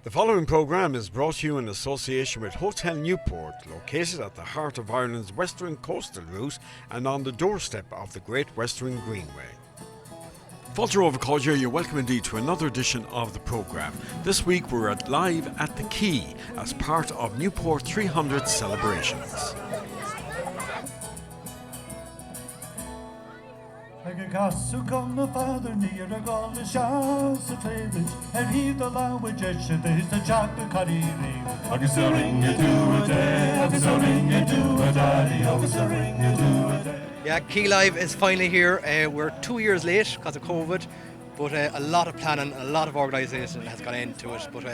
The following programme is brought to you in association with Hotel Newport, located at the heart of Ireland's western coastal route and on the doorstep of the Great Western Greenway. Fáilte Rómha Cáilte, you're welcome indeed to another edition of the programme. This week we're live at the Quay as part of Newport 300 celebrations. Casú com na father near a gall the shots of traders and he the language should is the jack the cariri agus a ring you do a day agus a ring you do a daddy agus a ring you do a day. Yeah, Quay Live is finally here. We're 2 years late because of COVID, but a lot of planning and a lot of organisation has gone into it. But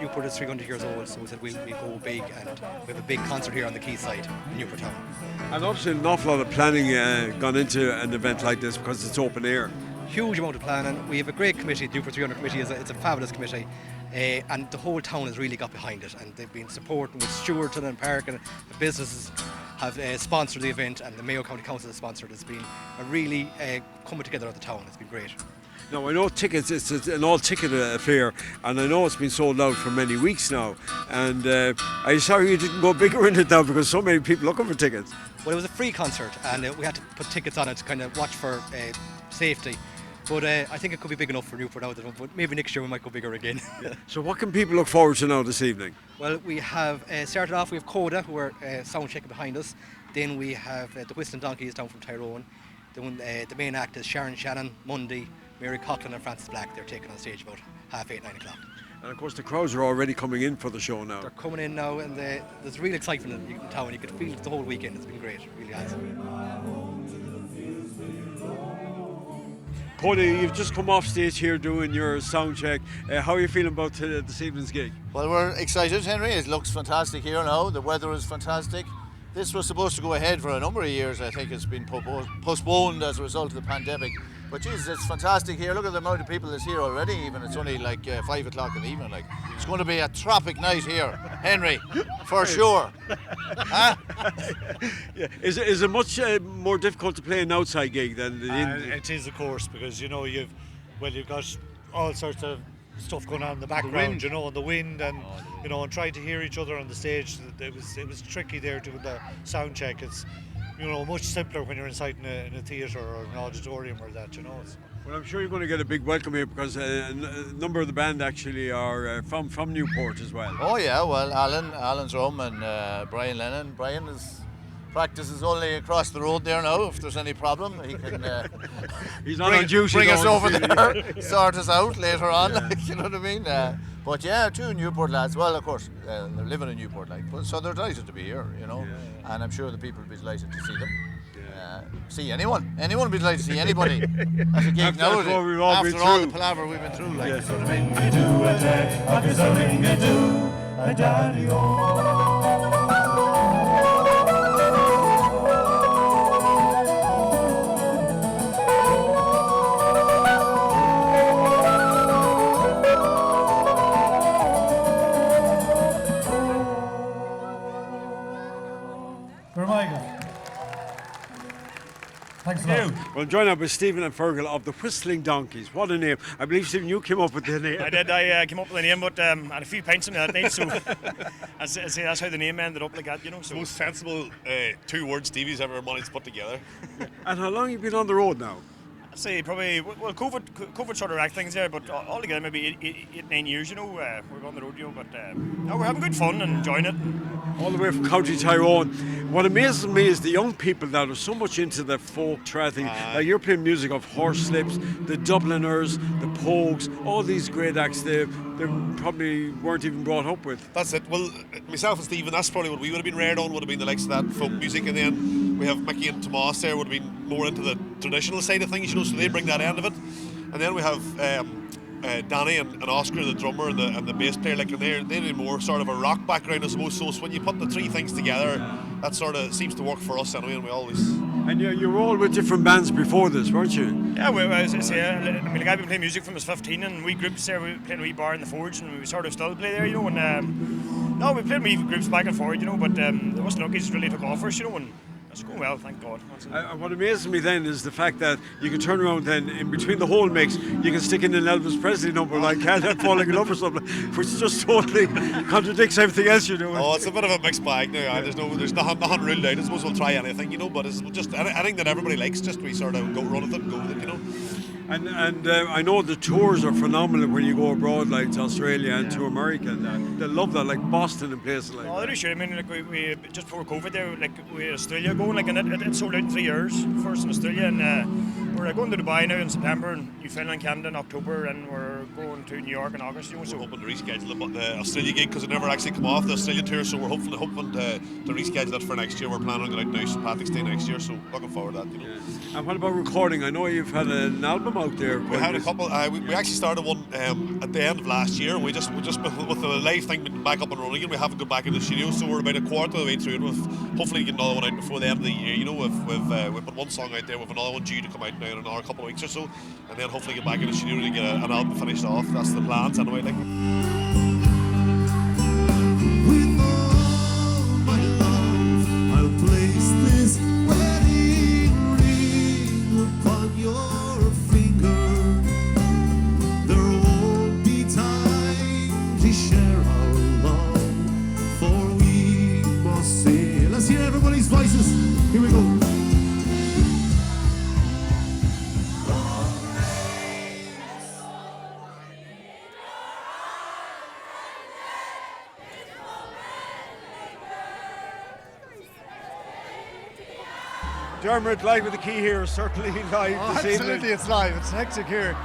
Newport is 300 years old, so we said we go big, and we have a big concert here on the quayside in Newport Town. And obviously an awful lot of planning gone into an event like this because it's open air. Huge amount of planning. We have a great committee. The Newport 300 committee it's a fabulous committee, and the whole town has really got behind it, and they've been supporting with Stewarton and Park, and the businesses have sponsored the event, and the Mayo County Council has sponsored. It's been a really coming together of the town. It's been great. Now I know tickets, it's an all-ticket affair, and I know it's been sold out for many weeks now, and I'm sorry you didn't go bigger in it now because so many people looking for tickets. Well, it was a free concert, and we had to put tickets on it to kind of watch for safety. But I think it could be big enough for Newport now, but maybe next year we might go bigger again. Yeah. So what can people look forward to now this evening? Well, we have started off, we have Coda, who are sound checking behind us. Then we have the Whistling Donkeys down from Tyrone. Then the main act is Sharon Shannon, Mundy, Mary Coughlin and Francis Black. They're taking on stage about 8:30, 9 o'clock. And of course the crowds are already coming in for the show now. They're coming in now, and there's real excitement in town. You could feel it the whole weekend. It's been great, it really has. Cody, you've just come off stage here doing your sound check. How are you feeling about this evening's gig? Well, we're excited, Henry. It looks fantastic here now. The weather is fantastic. This was supposed to go ahead for a number of years. I think it's been postponed as a result of the pandemic. But Jesus, it's fantastic here. Look at the amount of people that's here already. Even it's only like 5 o'clock in the evening. Like it's going to be a tropic night here, Henry, for sure. Huh? Yeah. Is it much more difficult to play an outside gig than the It is, of course, because you've got all sorts of stuff going on in the background, and the wind, and and trying to hear each other on the stage. It was tricky there doing the sound check. It's much simpler when you're inside in a theatre or an auditorium or that. Well, I'm sure you're going to get a big welcome here because a number of the band actually are from Newport as well. Oh yeah, well Alan's home, and Brian Lennon. Brian practices only across the road there now. If there's any problem, he can he's not on duty. Bring us over there, sort us out later on. Yeah. You know what I mean? But yeah, two Newport lads. Well, of course, they're living in Newport, so they're delighted to be here. And I'm sure the people will be delighted to see them. See anyone will be delighted to see anybody at a gig now. After all the palaver we've been through, you know what I mean? Do a day, agus a ring you do a daddy Thanks a lot. Well, I'm joined up with Stephen and Fergal of the Whistling Donkeys. What a name. I believe, Stephen, you came up with the name. I did. I came up with the name, but I had a few pints in me that night, so that's how the name ended up like that, So. The most sensible 2 words Stevie's ever managed to put together. And how long have you been on the road now? I'd say probably, COVID sort of wrecked things there, but altogether maybe 8, 9 years, We're on the road, but we're having good fun and enjoying it. All the way from County Tyrone. What amazes me is the young people that are so much into the folk trad thing. You're playing music of Horslips, the Dubliners, the Pogues, all these great acts they probably weren't even brought up with. That's it. Well, myself and Stephen, that's probably what we would have been reared on, would have been the likes of that folk music, and then we have Mickey and Tomas there would have been more into the traditional side of things, so they bring that end of it. And then we have Danny and Oscar, the drummer and the bass player, they do more sort of a rock background, I suppose. So when you put the 3 things together, that sort of seems to work for us anyway, and we always. And you were all with different bands before this, weren't you? Yeah, well, as I say, I've been playing music from I was 15, and we groups there, we played a wee bar in the Forge, and we sort of still play there, and we played wee groups back and forward, but the Whistling Donkeys really took off for us, and It's going well, thank God. What amazes me then is the fact that you can turn around then in between the whole mix, you can stick in an Elvis Presley number like Can't Help Falling in Love or something, which just totally contradicts everything else you're doing. Oh, it's a bit of a mixed bag now. There's nothing ruled out. I suppose we'll try anything, but it's just anything that everybody likes. Just we sort of go run with it and go with it, And I know the tours are phenomenal when you go abroad, like to Australia and to America. And they love that, like Boston and places like Oh, that. they're sure. I mean, like we just before COVID, there, like we had Australia going, like, and it sold out in 3 years. First in Australia, and we're going to Dubai now in September, and Newfoundland, Canada in October, and we're going to New York in August. So So we're hoping to reschedule the Australia gig because it never actually come off the Australia tour. So we're hoping to reschedule it for next year. We're planning on going out now St. Patrick's Day next year. So looking forward to that. And what about recording? I know you've had an album out there. We had a couple. We actually started one at the end of last year, and we just with the live thing back up and running again. We haven't gone back in the studio, so we're about a quarter of the way through it. With hopefully get another one out before the end of the year. We've put one song out there. We've another one due to come out now in another couple of weeks or so, and then hopefully get back in the studio to get an album finished off. That's the plans anyway. Like. With all my love, I'll place this wedding ring upon your finger. There won't be time to share our love, for we must say. Let's hear everybody's voices. Here we go. Dermot, live with the key here, certainly live this evening. Absolutely, it's live. It's hectic here.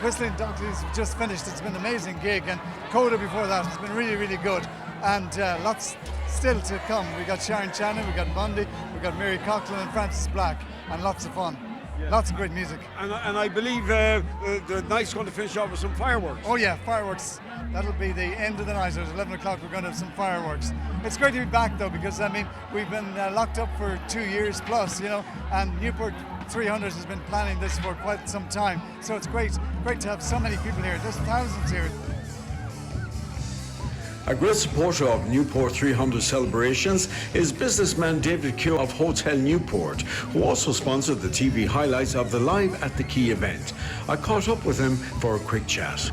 Whistling Donkey's just finished. It's been an amazing gig, and Coda before that has been really, really good. And lots still to come. We got Sharon Shannon, we got Bundy, we got Mary Coughlin and Francis Black, and lots of fun. Lots of great music. And I believe the night's going to finish off with some fireworks. Oh yeah, fireworks. That'll be the end of the night. At 11 o'clock we're going to have some fireworks. It's great to be back though, because I mean we've been locked up for 2 years plus, and Newport 300 has been planning this for quite some time. So it's great to have so many people here. There's thousands here. A great supporter of Newport 300 celebrations is businessman David Keogh of Hotel Newport, who also sponsored the TV highlights of the Live at the Key event. I caught up with him for a quick chat.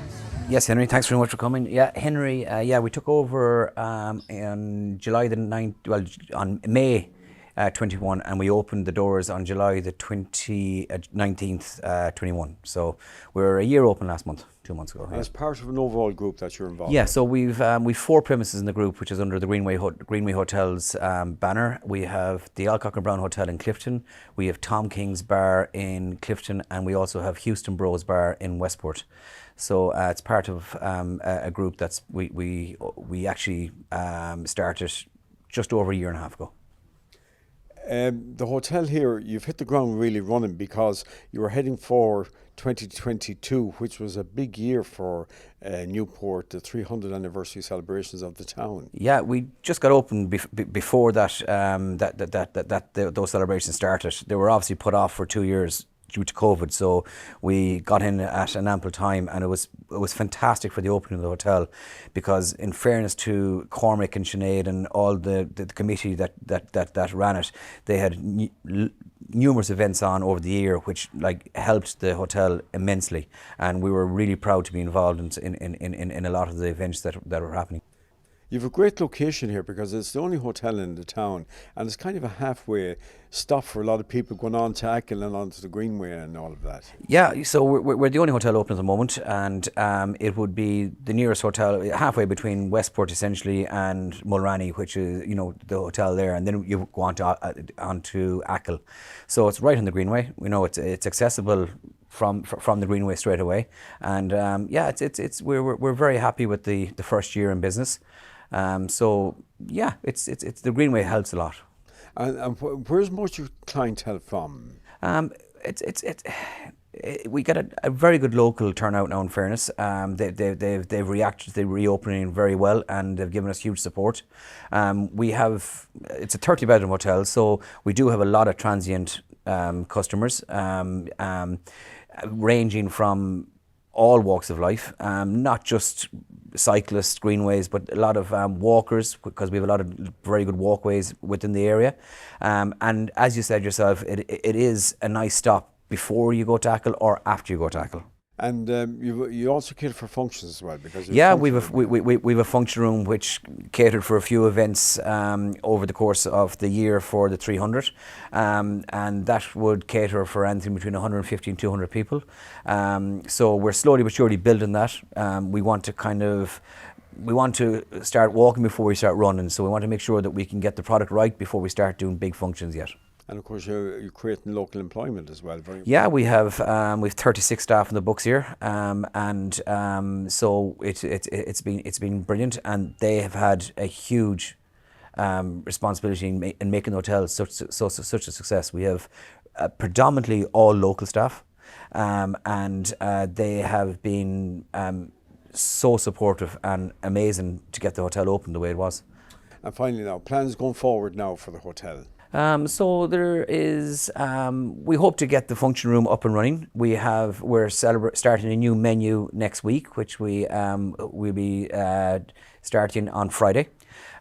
Yes, Henry, thanks very much for coming. Yeah, Henry, we took over on July the 9th, well, on May 21, and we opened the doors on July the 19th, 21. So we were a year open last month, 2 months ago. As part of an overall group that you're involved in? So we've 4 premises in the group, which is under the Greenway Hotels banner. We have the Alcock and Brown Hotel in Clifton, we have Tom King's Bar in Clifton, and we also have Houston Bros Bar in Westport. So it's part of a group that's we actually started just over a year and a half ago. The hotel here, you've hit the ground really running because you were heading for 2022, which was a big year for Newport, the 300th anniversary celebrations of the town. Yeah, we just got open before that, those celebrations started. They were obviously put off for 2 years due to COVID, so we got in at an ample time, and it was fantastic for the opening of the hotel, because in fairness to Cormac and Sinead and all the committee that ran it, they had numerous events on over the year which helped the hotel immensely, and we were really proud to be involved in a lot of the events that were happening. You've a great location here because it's the only hotel in the town, and it's kind of a halfway stop for a lot of people going on to Achill and onto the Greenway and all of that. Yeah, so we're the only hotel open at the moment, and it would be the nearest hotel halfway between Westport essentially and Mulranny, which is the hotel there, and then you go on to Achill. So it's right on the Greenway. It's accessible from the Greenway straight away, and we're very happy with the first year in business. So yeah, it's the Greenway helps a lot. And where's most of your clientele from? We get a very good local turnout now. In fairness, they've reacted to the reopening very well, and they've given us huge support. It's a 30-bedroom hotel, so we do have a lot of transient customers, ranging from all walks of life, not just cyclists, greenways, but a lot of walkers, because we have a lot of very good walkways within the area. And as you said yourself, it is a nice stop before you go tackle or after you go tackle. And you also cater for functions as well, because we've a function room which catered for a few events over the course of the year for the 300, and that would cater for anything between 150 and 200 people. So we're slowly but surely building that. We want to start walking before we start running, so we want to make sure that we can get the product right before we start doing big functions yet. And of course, you're creating local employment as well. Yeah, we have 36 staff in the books here, so it's been brilliant, and they have had a huge responsibility in making the hotel such a success. We have predominantly all local staff, and they have been so supportive and amazing to get the hotel open the way it was. And finally, now plans going forward now for the hotel. So there is. We hope to get the function room up and running. We're starting a new menu next week, which we'll be starting on Friday.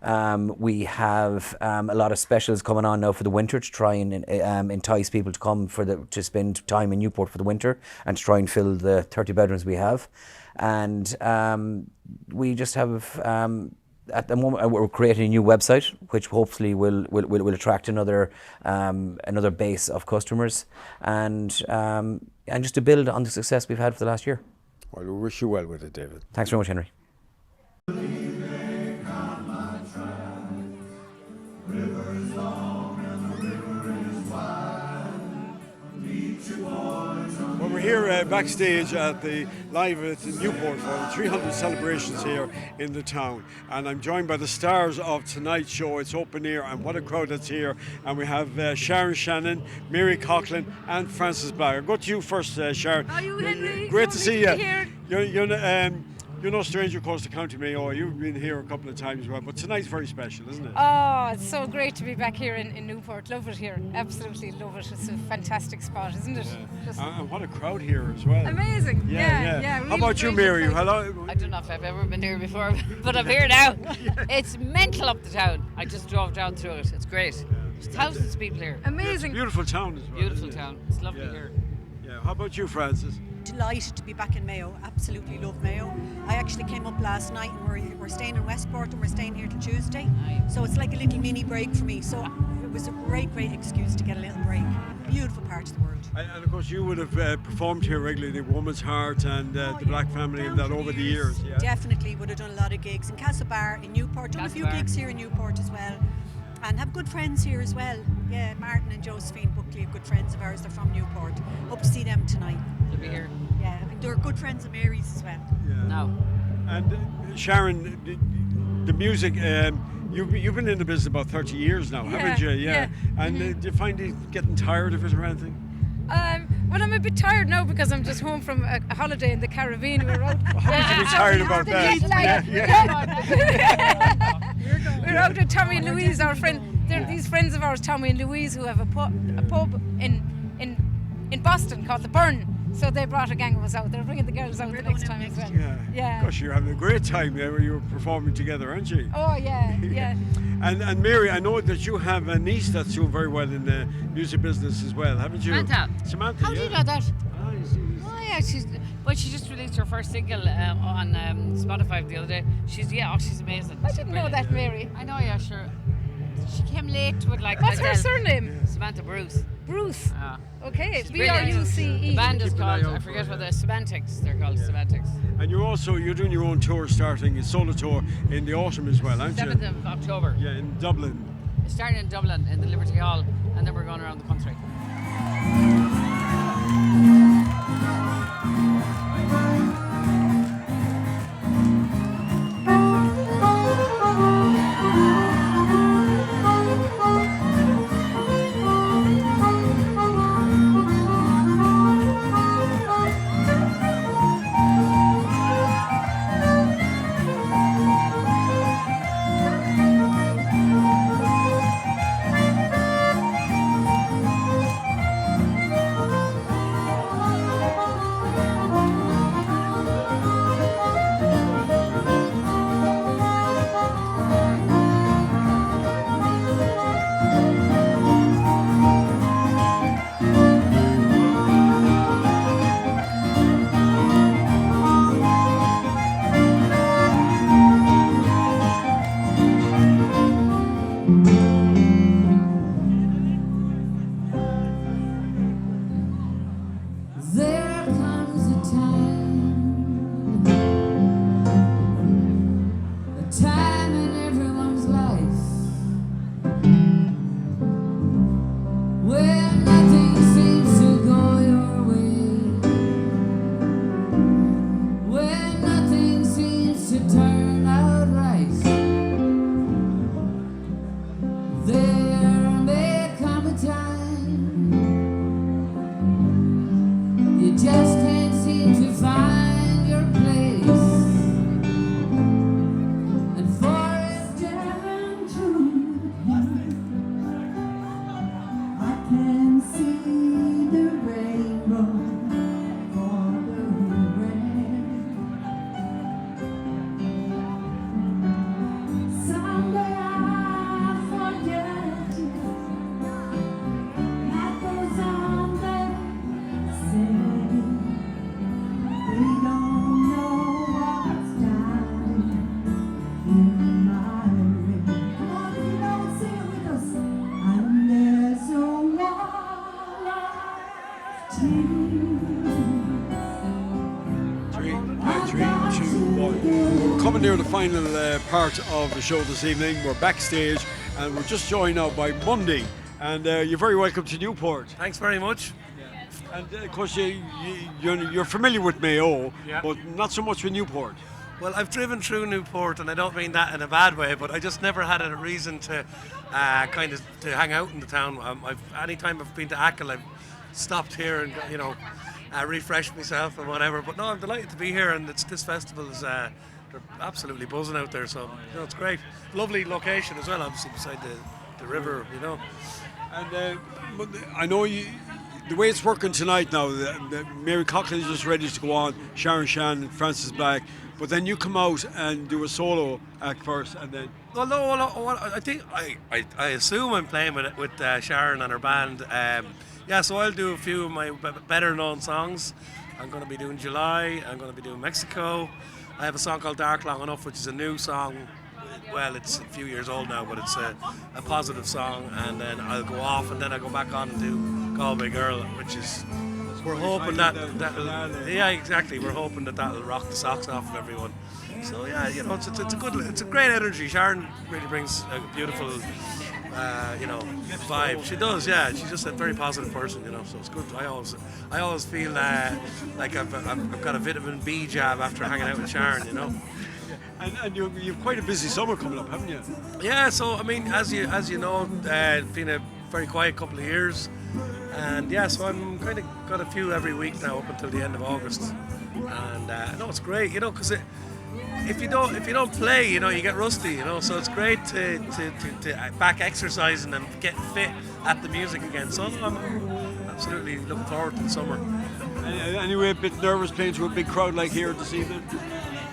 We have a lot of specials coming on now for the winter to try and entice people to come to spend time in Newport for the winter and to try and fill the 30 bedrooms we have. And we just have. At the moment, we're creating a new website, which hopefully will attract another base of customers, and just to build on the success we've had for the last year. Well, we wish you well with it, David. Thanks very much, Henry. Well, we're here backstage at the live at Newport for the 300 celebrations here in the town, and I'm joined by the stars of tonight's show. It's open air, and what a crowd that's here. And we have Sharon Shannon, Mary Coughlin, and Frances Black. I'll go to you first, Sharon. Are you, Henry? Great to see you. Here. You're no stranger, of course, to County Mayo. You've been here a couple of times as well, but tonight's very special, isn't it? Oh, it's so great to be back here in Newport. Love it here. Absolutely love it. It's a fantastic spot, isn't it? Yeah. And what a crowd here as well. Amazing. Yeah. How about you, Mary? Hello. I don't know if I've ever been here before, but I'm here now. It's mental up the town. I just drove down through it. It's great. There's thousands of people here. Amazing. Beautiful town as well. Beautiful town. It's lovely here. Yeah. How about you, Frances? Delighted to be back in Mayo. Absolutely love Mayo. I actually came up last night, and we're staying in Westport, and we're staying here till Tuesday. Nice. So it's like a little mini break for me. So it was a great excuse to get a little break. Beautiful part of the world. And of course, you would have performed here regularly, the Woman's Heart and the Black Family, and that over the years. Yeah. Definitely would have done a lot of gigs in Castlebar, in Newport. Done a few gigs here in Newport as well. And have good friends here as well. Yeah, Martin and Josephine Buckley are good friends of ours. They're from Newport. Hope to see them tonight. They'll be here. Yeah, and they're good friends of Mary's as well. Yeah. No. And Sharon, the music, you've been in the business about 30 years now, haven't you? Yeah. And do you find it getting tired of it or anything? Well, I'm a bit tired now because I'm just home from a holiday in the Caribbean. We're out. How would you be tired about that? We're out with Tommy and Louise, our friend. They're these friends of ours, Tommy and Louise, who have a pub in Boston called The Burn. So they brought a gang of us out. They're bringing the girls out the next time as well. Yeah. Gosh, you're having a great time there when you were performing together, aren't you? Oh, yeah. And Mary, I know that you have a niece that's doing very well in the music business as well, haven't you? Samantha. How do you know that? She just released her first single on Spotify the other day. She's amazing. I didn't know that, Mary. I know, yeah, sure. She came late to it, like. What's her surname? Samantha Bruce. Bruce. Okay, BRUCE. The band is called, I forget what the Semantics. They're called Semantics. And you're doing your own tour, starting a solo tour in the autumn as well, aren't you? 7th of October. Yeah, in Dublin. It's starting in Dublin in the Liberty Hall, and then we're going around the country. coming near the final part of the show this evening. We're backstage and we're just joined now by Monday. And you're very welcome to Newport. Thanks very much. And of course, you're familiar with Mayo, Yeah. but not so much with Newport. Well, I've driven through Newport, and I don't mean that in a bad way, but I just never had a reason to kind of to hang out in the town. Anytime I've been to Achill, I've stopped here and refreshed myself and whatever. But no, I'm delighted to be here, and this festival is they're absolutely buzzing out there. So it's great, lovely location as well, obviously beside the river, And but I know the way it's working tonight now, Mary Coughlin is just ready to go on, Sharon Shan, Francis Black, but then you come out and do a solo act first, and then. Well, no, I think I assume I'm playing with Sharon and her band. So I'll do a few of my better known songs. I'm going to be doing July. I'm going to be doing Mexico. I have a song called Dark Long Enough, which is a new song. Well, it's a few years old now, but it's a positive song. And then I'll go off, and then I'll go back on and do Call Me Girl, which is. We're hoping exactly. We're hoping that'll rock the socks off of everyone. So it's a great energy. Sharon really brings a beautiful, vibe. She does, yeah. She's just a very positive person, So it's good. I always feel like I've got a vitamin B jab after hanging out with Sharon, And you've quite a busy summer coming up, haven't you? Yeah. So I mean, as you know, it's been a very quiet couple of years. And so I'm kind of got a few every week now up until the end of August, and no, it's great, because if you don't play, you get rusty, So it's great to back exercising and get fit at the music again. So I'm absolutely looking forward to the summer. Anyway, a bit nervous playing to a big crowd like here this evening.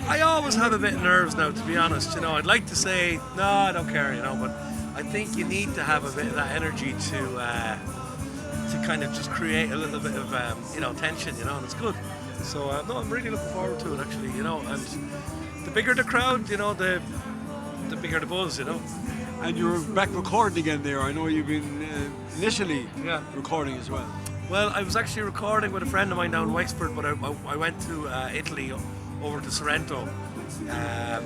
I always have a bit of nerves now, to be honest. I'd like to say no, I don't care, but I think you need to have a bit of that energy to kind of just create a little bit of tension, and it's good. So no, I'm really looking forward to it actually, and the bigger the crowd, the bigger the buzz, And you're back recording again there. I know you've been initially recording as well. Well, I was actually recording with a friend of mine down in Wexford, but I went to Italy over to Sorrento.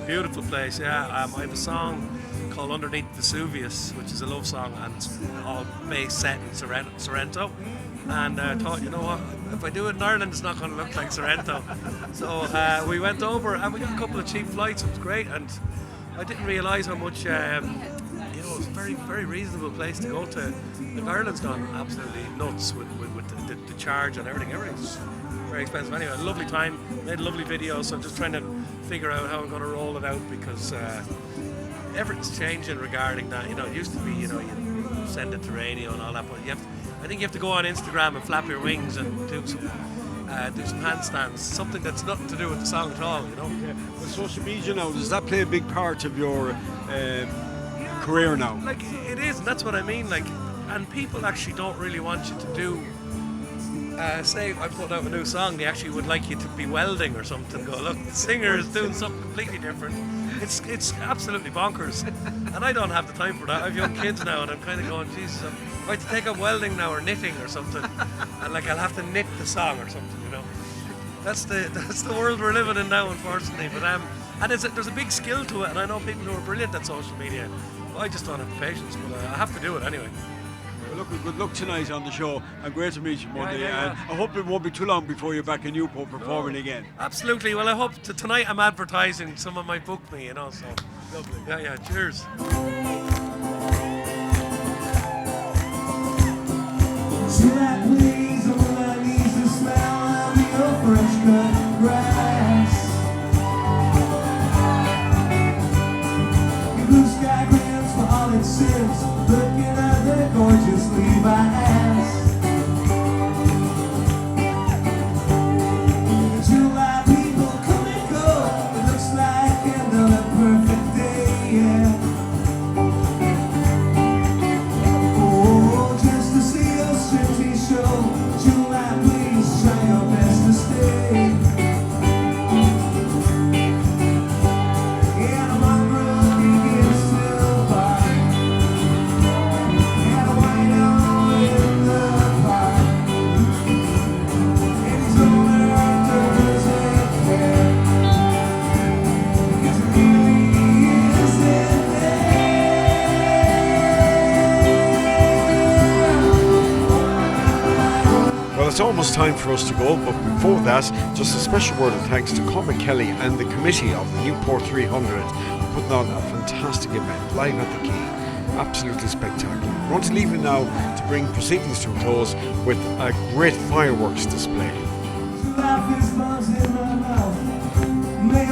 Beautiful place, yeah. I have a song called Underneath Vesuvius, which is a love song, and it's all based set in Sorrento. And I thought, if I do it in Ireland, it's not going to look like Sorrento. So we went over and we got a couple of cheap flights. It was great, and I didn't realise how much. It was a very, very reasonable place to go to. Ireland's gone absolutely nuts with the charge and everything. Everything's very expensive. Anyway, a lovely time. Made a lovely video. So I'm just trying to figure out how I'm going to roll it out because. Everything's changing regarding that. It used to be, you send it to radio and all that, but I think you have to go on Instagram and flap your wings and do some handstands, something that's nothing to do with the song at all, Yeah. With social media now, does that play a big part of your career now? Like, it is, and that's what I mean, and people actually don't really want you to do, say I put out a new song, they actually would like you to be welding or something, go, look, the singer is doing something completely different. It's absolutely bonkers, and I don't have the time for that. I have young kids now, and I'm kind of going, Jesus, I'm going to take up welding now or knitting or something, and I'll have to knit the song or something, That's the world we're living in now, unfortunately. But and there's a big skill to it, and I know people who are brilliant at social media. I just don't have the patience, but I have to do it anyway. Well, look, good luck tonight on the show, and great to meet you, Monday. Yeah. And I hope it won't be too long before you're back in Newport performing again. Absolutely. Well, I hope tonight I'm advertising. Someone might book me, So lovely. Yeah. Cheers. Tonight, please, all I need is the smell of your fresh cut grass. Your blue sky grins for all its sins, looking at the gorgeous Levi ass. July people come and go, it looks like another perfect day, yeah. Oh, just to see your striptease show, it's almost time for us to go, but before that, just a special word of thanks to Cormac Kelly and the committee of the Newport 300 for putting on a fantastic event live at the Quay. Absolutely spectacular. I want to leave you now to bring proceedings to a close with a great fireworks display. Life is buzzing in my mouth. May